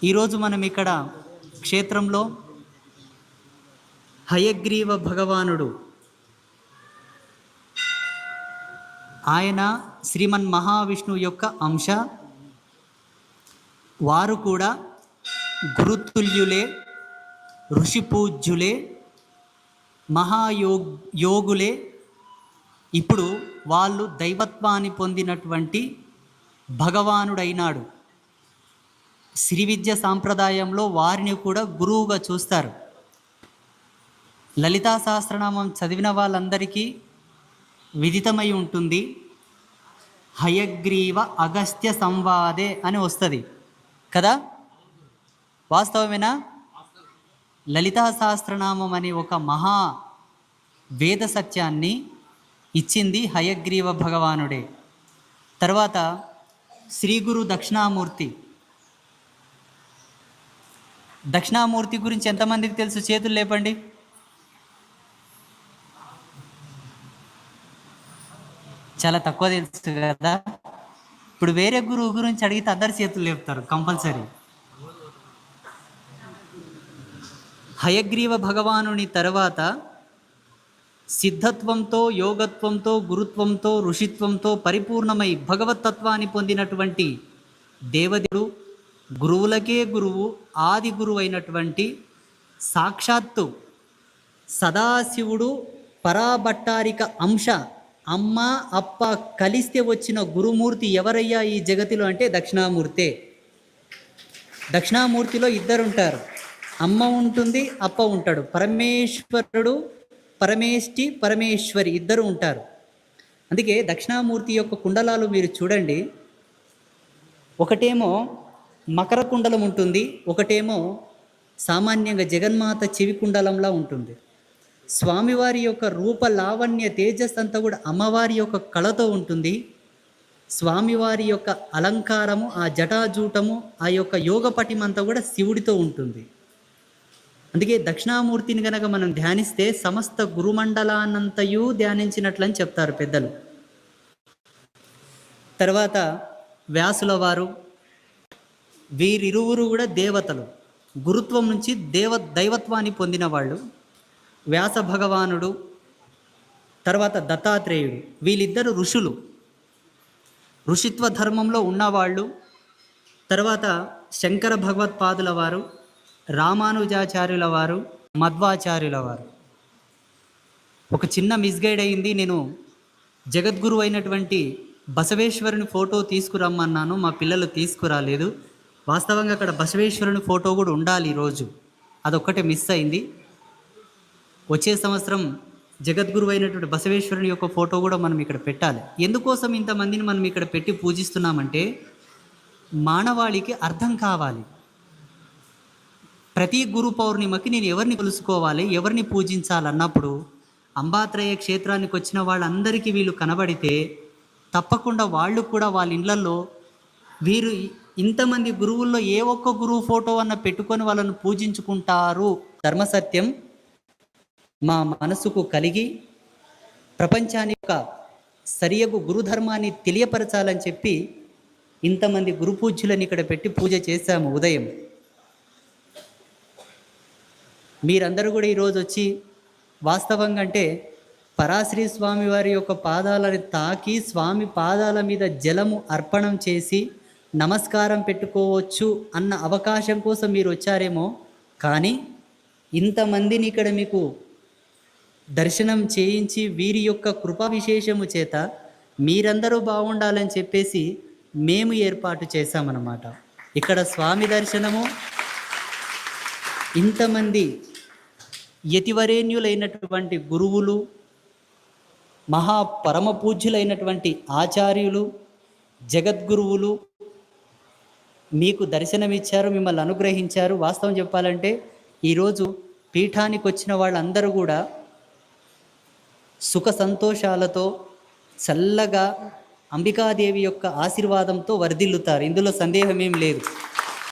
ఈరోజు మనం ఇక్కడ క్షేత్రంలో హయగ్రీవ భగవానుడు, ఆయన శ్రీమన్ మహావిష్ణువు యొక్క అంశ. వారు కూడా గురుతుల్యులే, ఋషి పూజ్యులే, యోగులే. ఇప్పుడు వాళ్ళు దైవత్వాన్ని పొందినటువంటి భగవానుడైనాడు. శ్రీ విద్య సాంప్రదాయంలో వారిని కూడా గురువుగా చూస్తారు. లలితా సహస్రనామం చదివిన వాళ్ళందరికీ విదితమై ఉంటుంది. హయగ్రీవ అగస్త్య సంవాదే అని వస్తుంది కదా, వాస్తవమేనా? లలితా సహస్రనామం అనే ఒక మహా వేద సత్యాన్ని ఇచ్చింది హయగ్రీవ భగవానుడే. తర్వాత శ్రీ గురు దక్షిణామూర్తి. దక్షిణామూర్తి గురించి ఎంతమందికి తెలుసు? చేతులు లేపండి. చాలా తక్కువ తెలుసు కదా. ఇప్పుడు వేరే గురువు గురించి అడిగితే అందరు చేతులు లేపుతారు కంపల్సరీ. హయగ్రీవ భగవానుని తర్వాత సిద్ధత్వంతో, యోగత్వంతో, గురుత్వంతో, ఋషిత్వంతో పరిపూర్ణమై భగవతత్వాన్ని పొందినటువంటి దేవదేవుడు, గురువులకే గురువు, ఆది గురువు అయినటువంటి సాక్షాత్తు సదాశివుడు పరాభట్టారిక అంశ, అమ్మ అప్ప కలిస్తే వచ్చిన గురుమూర్తి ఎవరయ్యా ఈ జగతిలో అంటే దక్షిణామూర్తే. దక్షిణామూర్తిలో ఇద్దరు ఉంటారు, అమ్మ ఉంటుంది, అప్ప ఉంటాడు. పరమేశ్వరుడు, పరమేష్టి, పరమేశ్వరి ఇద్దరు ఉంటారు. అందుకే దక్షిణామూర్తి యొక్క కుండలాలు మీరు చూడండి. ఒకటేమో మకర కుండలం ఉంటుంది, ఒకటేమో సామాన్యంగా జగన్మాత చెవి కుండలంలా ఉంటుంది. స్వామివారి యొక్క రూప లావణ్య తేజస్ అంతా కూడా అమ్మవారి యొక్క కళతో ఉంటుంది. స్వామివారి యొక్క అలంకారము, ఆ జటాజూటము, ఆ యొక్క యోగ పటిమంతా కూడా శివుడితో ఉంటుంది. అందుకే దక్షిణామూర్తిని కనుక మనం ధ్యానిస్తే సమస్త గురుమండలాన్నంతయు ధ్యానించినట్లని చెప్తారు పెద్దలు. తర్వాత వ్యాసుల వారు, వీరిరువురు కూడా దేవతలు, గురుత్వం నుంచి దైవత్వాన్ని పొందిన వాళ్ళు. వ్యాస భగవానుడు, తర్వాత దత్తాత్రేయుడు, వీళ్ళిద్దరు ఋషులు, ఋషిత్వ ధర్మంలో ఉన్నవాళ్ళు. తర్వాత శంకర భగవత్పాదుల వారు, రామానుజాచార్యుల వారు, మధ్వాచార్యుల వారు. ఒక చిన్న మిస్గైడ్ అయింది. నేను జగద్గురు అయినటువంటి బసవేశ్వరుని ఫోటో తీసుకురమ్మన్నాను, మా పిల్లలు తీసుకురాలేదు. వాస్తవంగా అక్కడ బసవేశ్వరుని ఫోటో కూడా ఉండాలి ఈరోజు, అదొక్కటే మిస్ అయింది. వచ్చే సంవత్సరం జగద్గురు అయినటువంటి బసవేశ్వరుని యొక్క ఫోటో కూడా మనం ఇక్కడ పెట్టాలి. ఎందుకోసం ఇంతమందిని మనం ఇక్కడ పెట్టి పూజిస్తున్నామంటే మానవాళికి అర్థం కావాలి. ప్రతి గురు పౌర్ణిమకి నేను ఎవరిని కొలుసుకోవాలి, ఎవరిని పూజించాలన్నప్పుడు అంబాత్రయ క్షేత్రానికి వచ్చిన వాళ్ళందరికీ వీళ్ళు కనబడితే తప్పకుండా వాళ్ళు కూడా వాళ్ళ ఇళ్లలో వీరు ఇంతమంది గురువుల్లో ఏ ఒక్క గురువు ఫోటో అన్న పెట్టుకొని వాళ్ళను పూజించుకుంటారు. ధర్మసత్యం మా మనసుకు కలిగి ప్రపంచానికి ఒక సరియగు గురుధర్మాన్ని తెలియపరచాలని చెప్పి ఇంతమంది గురు పూజ్యులను ఇక్కడ పెట్టి పూజ చేశాము ఉదయం. మీరందరూ కూడా ఈరోజు వచ్చి వాస్తవంగా అంటే పరాశ్రీ స్వామి వారి యొక్క పాదాలను తాకి స్వామి పాదాల మీద జలము అర్పణం చేసి నమస్కారం పెట్టుకోవచ్చు అన్న అవకాశం కోసం మీరు వచ్చారేమో. కానీ ఇంతమందిని ఇక్కడ మీకు దర్శనం చేయించి వీరి యొక్క కృపా విశేషము చేత మీరందరూ బాగుండాలని చెప్పేసి మేము ఏర్పాటు చేశామన్నమాట. ఇక్కడ స్వామి దర్శనము, ఇంతమంది యతివరేణ్యులైనటువంటి గురువులు, మహాపరమ పూజ్యులైనటువంటి ఆచార్యులు, జగద్గురువులు మీకు దర్శనమిచ్చారు, మిమ్మల్ని అనుగ్రహించారు. వాస్తవం చెప్పాలంటే ఈరోజు పీఠానికి వచ్చిన వాళ్ళందరూ కూడా సుఖ సంతోషాలతో చల్లగా అంబికాదేవి యొక్క ఆశీర్వాదంతో వర్ధిల్లుతారు. ఇందులో సందేహమేం లేదు.